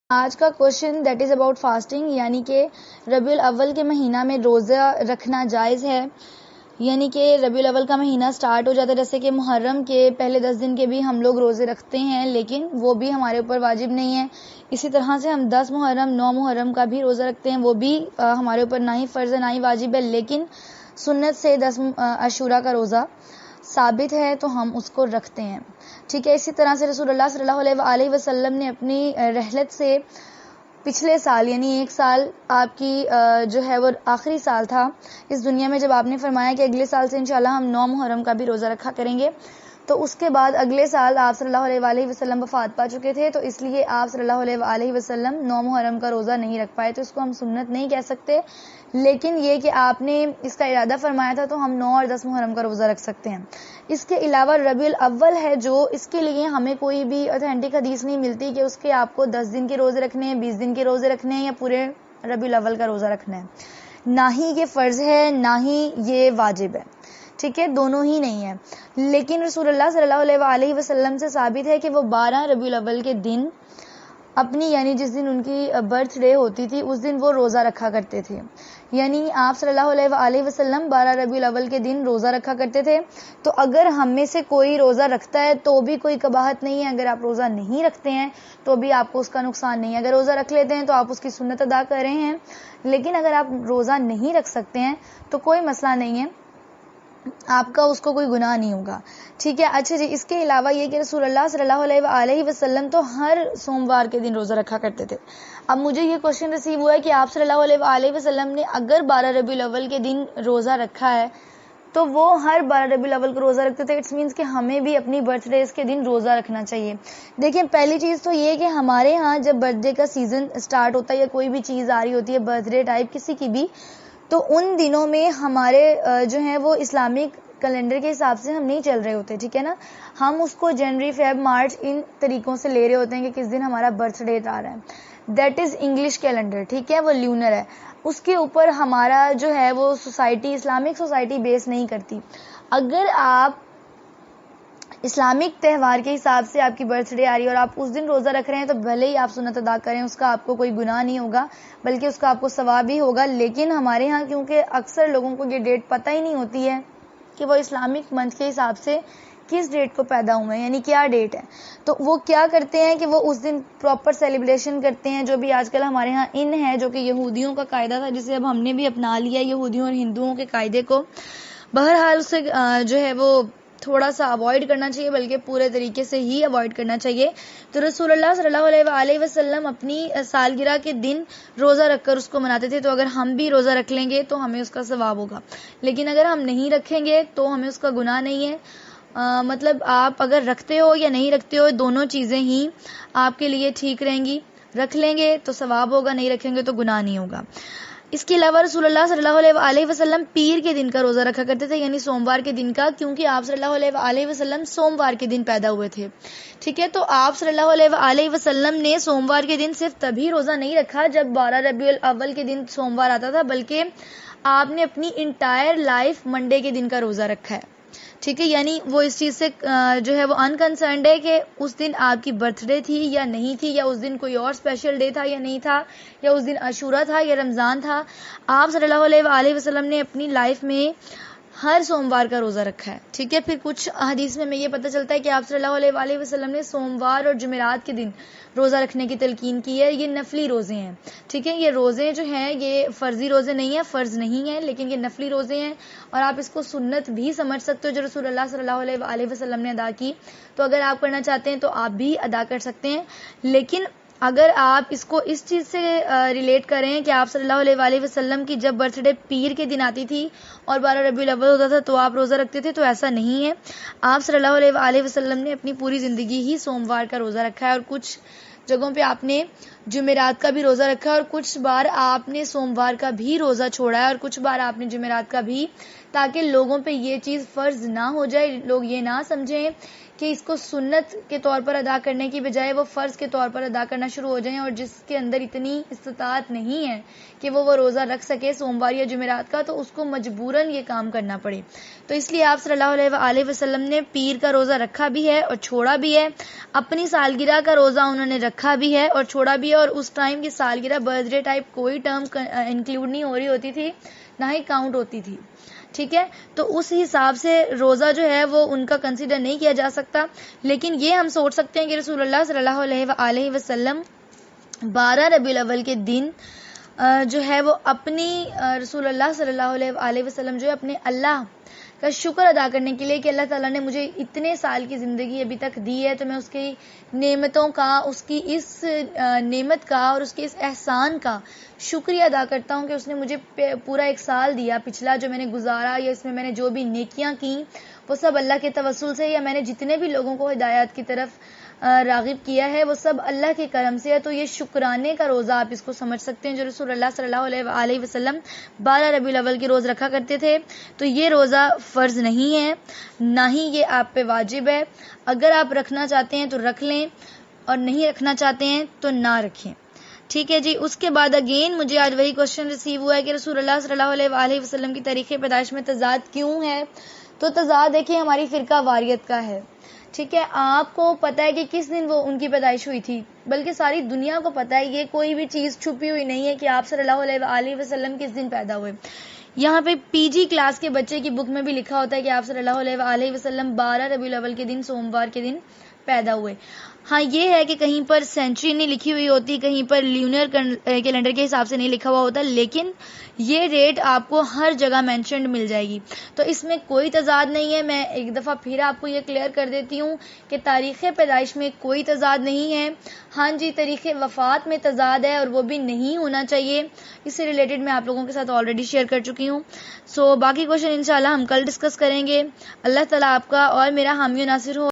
آج کا question that is about fasting, یعنی کہ ربیع الاول کے مہینہ میں روزہ رکھنا جائز ہے؟ یعنی کہ ربیع الاول کا مہینہ سٹارٹ ہو جاتا ہے، جیسے کہ محرم کے پہلے 10 دن کے بھی ہم لوگ روزے رکھتے ہیں، لیکن وہ بھی ہمارے اوپر واجب نہیں ہے۔ اسی طرح سے ہم 10 محرم 9 محرم کا بھی روزہ رکھتے ہیں، وہ بھی ہمارے اوپر نہ ہی فرض ہے نہ ہی واجب ہے، لیکن سنت سے 10 عاشورہ کا روزہ ثابت ہے تو ہم اس کو رکھتے ہیں، ٹھیک ہے۔ اسی طرح سے رسول اللہ صلی اللہ علیہ وسلم نے اپنی رحلت سے پچھلے سال، یعنی ایک سال آپ کی جو ہے وہ آخری سال تھا اس دنیا میں، جب آپ نے فرمایا کہ اگلے سال سے انشاءاللہ ہم 9 محرم کا بھی روزہ رکھا کریں گے، تو اس کے بعد اگلے سال آپ صلی اللہ علیہ وسلم وفات پا چکے تھے، تو اس لیے آپ صلی اللہ علیہ وسلم 9 محرم کا روزہ نہیں رکھ پائے، تو اس کو ہم سنت نہیں کہہ سکتے، لیکن یہ کہ آپ نے اس کا ارادہ فرمایا تھا تو ہم 9 اور 10 محرم کا روزہ رکھ سکتے ہیں۔ اس کے علاوہ ربیع الاول ہے جو، اس کے لیے ہمیں کوئی بھی اوتھینٹک حدیث نہیں ملتی کہ اس کے آپ کو 10 دن کے روزے رکھنے ہیں، 20 دن کے روزے رکھنے ہیں، یا پورے ربیع الاول کا روزہ رکھنا ہے۔ نہ ہی یہ فرض ہے نہ ہی یہ واجب ہے، ٹھیک ہے، دونوں ہی نہیں ہے۔ لیکن رسول اللہ صلی اللہ علیہ وسلم سے ثابت ہے کہ وہ 12 ربیع الاول کے دن اپنی، یعنی جس دن ان کی برتھ ڈے ہوتی تھی اس دن وہ روزہ رکھا کرتے تھے، یعنی آپ صلی اللہ علیہ وسلم 12 ربیع الاول کے دن روزہ رکھا کرتے تھے۔ تو اگر ہم میں سے کوئی روزہ رکھتا ہے تو بھی کوئی قباحت نہیں ہے، اگر آپ روزہ نہیں رکھتے ہیں تو بھی آپ کو اس کا نقصان نہیں ہے، اگر روزہ رکھ لیتے ہیں تو آپ اس کی سنت ادا کر رہے ہیں، لیکن اگر آپ روزہ نہیں رکھ سکتے ہیں تو کوئی مسئلہ نہیں ہے، آپ کا اس کو کوئی گناہ نہیں ہوگا، ٹھیک ہے۔ اچھا جی، اس کے علاوہ یہ کہ رسول اللہ صلی اللہ علیہ وسلم تو ہر سوموار کے دن روزہ رکھا کرتے تھے۔ اب مجھے یہ کوشچن ریسیو ہوا ہے کہ آپ صلی اللہ علیہ وسلم نے اگر 12 ربیع الاول کے دن روزہ رکھا ہے تو وہ ہر 12 ربیع الاول کو روزہ رکھتے تھے، اٹس مینس کہ ہمیں بھی اپنی برتھ ڈیز کے دن روزہ رکھنا چاہیے۔ دیکھیں، پہلی چیز تو یہ کہ ہمارے ہاں جب برتھ ڈے کا سیزن سٹارٹ ہوتا ہے یا کوئی بھی چیز آ رہی ہوتی ہے برتھ ڈے ٹائپ کسی کی بھی، تو ان دنوں میں ہمارے جو ہیں وہ اسلامک کیلنڈر کے حساب سے ہم نہیں چل رہے ہوتے، ٹھیک ہے نا، ہم اس کو جنوری فیب مارچ ان طریقوں سے لے رہے ہوتے ہیں کہ کس دن ہمارا برتھ ڈیٹ آ رہا ہے، دیٹ از انگلش کیلنڈر، ٹھیک ہے، وہ لیونر ہے، اس کے اوپر ہمارا جو ہے وہ سوسائٹی، اسلامک سوسائٹی بیس نہیں کرتی۔ اگر آپ اسلامک تہوار کے حساب سے آپ کی برتھ ڈے آ رہی ہے اور آپ اس دن روزہ رکھ رہے ہیں تو بھلے ہی آپ سنت ادا کریں، اس کا آپ کو کوئی گناہ نہیں ہوگا، بلکہ اس کا آپ کو ثواب بھی ہوگا۔ لیکن ہمارے ہاں کیونکہ اکثر لوگوں کو یہ ڈیٹ پتہ ہی نہیں ہوتی ہے کہ وہ اسلامک منتھ کے حساب سے کس ڈیٹ کو پیدا ہوئے ہیں، یعنی کیا ڈیٹ ہے، تو وہ کیا کرتے ہیں کہ وہ اس دن پراپر سیلیبریشن کرتے ہیں، جو بھی آج کل ہمارے ہاں ان ہے، جو کہ یہودیوں کا قاعدہ تھا جسے اب ہم نے بھی اپنا لیا، یہودیوں اور ہندوؤں کے قاعدے کو۔ بہرحال اسے جو ہے وہ تھوڑا سا اوائڈ کرنا چاہیے، بلکہ پورے طریقے سے ہی اوائڈ کرنا چاہیے۔ تو رسول اللہ صلی اللہ علیہ وسلم اپنی سالگرہ کے دن روزہ رکھ کر اس کو مناتے تھے، تو اگر ہم بھی روزہ رکھ لیں گے تو ہمیں اس کا ثواب ہوگا، لیکن اگر ہم نہیں رکھیں گے تو ہمیں اس کا گناہ نہیں ہے۔ مطلب آپ اگر رکھتے ہو یا نہیں رکھتے ہو، دونوں چیزیں ہی آپ کے لیے ٹھیک رہیں گی، رکھ لیں گے تو ثواب ہوگا، نہیں رکھیں گے تو گناہ نہیں ہوگا۔ اس کے علاوہ رسول اللہ صلی اللہ علیہ وسلم پیر کے دن کا روزہ رکھا کرتے تھے، یعنی سوموار کے دن کا، کیونکہ آپ صلی اللہ علیہ وسلم سوموار کے دن پیدا ہوئے تھے، ٹھیک ہے۔ تو آپ صلی اللہ علیہ وسلم نے سوموار کے دن صرف تبھی روزہ نہیں رکھا جب 12 ربیع الاول کے دن سوموار آتا تھا، بلکہ آپ نے اپنی انٹائر لائف منڈے کے دن کا روزہ رکھا ہے، ٹھیک ہے، یعنی وہ اس چیز سے جو ہے وہ انکنسرنڈ ہے کہ اس دن آپ کی برتھ ڈے تھی یا نہیں تھی، یا اس دن کوئی اور اسپیشل ڈے تھا یا نہیں تھا، یا اس دن عاشورہ تھا یا رمضان تھا، آپ صلی اللہ علیہ وسلم نے اپنی لائف میں ہر سوموار کا روزہ رکھا ہے، ٹھیک ہے۔ پھر کچھ حدیث میں ہمیں یہ پتہ چلتا ہے کہ آپ صلی اللہ علیہ وسلم نے سوموار اور جمعرات کے دن روزہ رکھنے کی تلقین کی ہے، یہ نفلی روزے ہیں، ٹھیک ہے، یہ روزے جو ہیں یہ فرضی روزے نہیں ہیں، فرض نہیں ہیں، لیکن یہ نفلی روزے ہیں، اور آپ اس کو سنت بھی سمجھ سکتے ہو جو رسول اللہ صلی اللہ علیہ وسلم نے ادا کی، تو اگر آپ کرنا چاہتے ہیں تو آپ بھی ادا کر سکتے ہیں۔ لیکن اگر آپ اس کو اس چیز سے ریلیٹ کریں کہ آپ صلی اللہ علیہ وسلم کی جب برتھ ڈے پیر کے دن آتی تھی اور 12 ربیع الاول ہوتا تھا تو آپ روزہ رکھتے تھے، تو ایسا نہیں ہے۔ آپ صلی اللہ علیہ وسلم نے اپنی پوری زندگی ہی سوموار کا روزہ رکھا ہے، اور کچھ جگہوں پہ آپ نے جمعرات کا بھی روزہ رکھا ہے، اور کچھ بار آپ نے سوموار کا بھی روزہ چھوڑا ہے، اور کچھ بار آپ نے جمعرات کا بھی، تاکہ لوگوں پہ یہ چیز فرض نہ ہو جائے، لوگ یہ نہ سمجھیں کہ اس کو سنت کے طور پر ادا کرنے کی بجائے وہ فرض کے طور پر ادا کرنا شروع ہو جائیں، اور جس کے اندر اتنی استطاعت نہیں ہے کہ وہ روزہ رکھ سکے سوموار یا جمعرات کا، تو اس کو مجبوراً یہ کام کرنا پڑے. تو اس لیے آپ صلی اللہ علیہ وآلہ وسلم نے پیر کا روزہ رکھا بھی ہے اور چھوڑا بھی ہے، اپنی سالگرہ کا روزہ انہوں نے رکھا بھی ہے اور چھوڑا بھی ہے، اور اس ٹائم کی سالگرہ برتھ ڈے ٹائپ کوئی ٹرم انکلوڈ نہیں ہو رہی ہوتی تھی، نہ ہی کاؤنٹ ہوتی تھی. ٹھیک ہے، تو اس حساب سے روزہ جو ہے وہ ان کا کنسیڈر نہیں کیا جا سکتا. لیکن یہ ہم سوچ سکتے ہیں کہ رسول اللہ صلی اللہ علیہ وآلہ وسلم 12 ربیع الاول کے دن جو ہے وہ اپنی رسول اللہ صلی اللہ علیہ وآلہ وسلم جو ہے اپنے اللہ کا شکر ادا کرنے کے لیے کہ اللہ تعالیٰ نے مجھے اتنے سال کی زندگی ابھی تک دی ہے، تو میں اس کی نعمتوں کا، اس کی اس نعمت کا اور اس کے اس احسان کا شکریہ ادا کرتا ہوں کہ اس نے مجھے پورا 1 سال دیا پچھلا جو میں نے گزارا، یا اس میں میں نے جو بھی نیکیاں کی وہ سب اللہ کے توسل سے، یا میں نے جتنے بھی لوگوں کو ہدایات کی طرف راغب کیا ہے وہ سب اللہ کے کرم سے ہے. تو یہ شکرانے کا روزہ آپ اس کو سمجھ سکتے ہیں جو رسول اللہ صلی اللہ علیہ وآلہ وسلم 12 ربیع الاول کے روز رکھا کرتے تھے. تو یہ روزہ فرض نہیں ہے، نہ ہی یہ آپ پہ واجب ہے. اگر آپ رکھنا چاہتے ہیں تو رکھ لیں، اور نہیں رکھنا چاہتے ہیں تو نہ رکھیں. ٹھیک ہے جی. اس کے بعد اگین مجھے آج وہی کوشچن ریسیو ہوا ہے کہ رسول اللہ صلی اللہ علیہ وآلہ وسلم کی تاریخ پیدائش میں تضاد کیوں ہے؟ تو تضاد دیکھیں ہماری فرقہ واریت کا ہے. ٹھیک ہے، آپ کو پتا ہے کہ کس دن وہ ان کی پیدائش ہوئی تھی، بلکہ ساری دنیا کو پتا ہے، یہ کوئی بھی چیز چھپی ہوئی نہیں ہے کہ آپ صلی اللہ علیہ وآلہ وسلم کس دن پیدا ہوئے. یہاں پہ پی جی کلاس کے بچے کی بک میں بھی لکھا ہوتا ہے کہ آپ صلی اللہ علیہ وآلہ وسلم 12 ربیع الاول کے دن سوموار کے دن پیدا ہوئے. ہاں یہ ہے کہ کہیں پر سینچری نہیں لکھی ہوئی ہوتی، کہیں پر لیونر کیلنڈر کے حساب سے نہیں لکھا ہوا ہوتا، لیکن یہ ڈیٹ آپ کو ہر جگہ مینشنڈ مل جائے گی. تو اس میں کوئی تضاد نہیں ہے. میں ایک دفعہ پھر آپ کو یہ کلیئر کر دیتی ہوں کہ تاریخ پیدائش میں کوئی تضاد نہیں ہے. ہاں جی، تاریخ وفات میں تضاد ہے، اور وہ بھی نہیں ہونا چاہیے. اس سے ریلیٹڈ میں آپ لوگوں کے ساتھ آلریڈی شیئر کر چکی ہوں. سو باقی کوشچن انشاءاللہ ہم کل ڈسکس کریں گے. اللہ تعالیٰ آپ کا اور میرا حامی و ناصر ہو.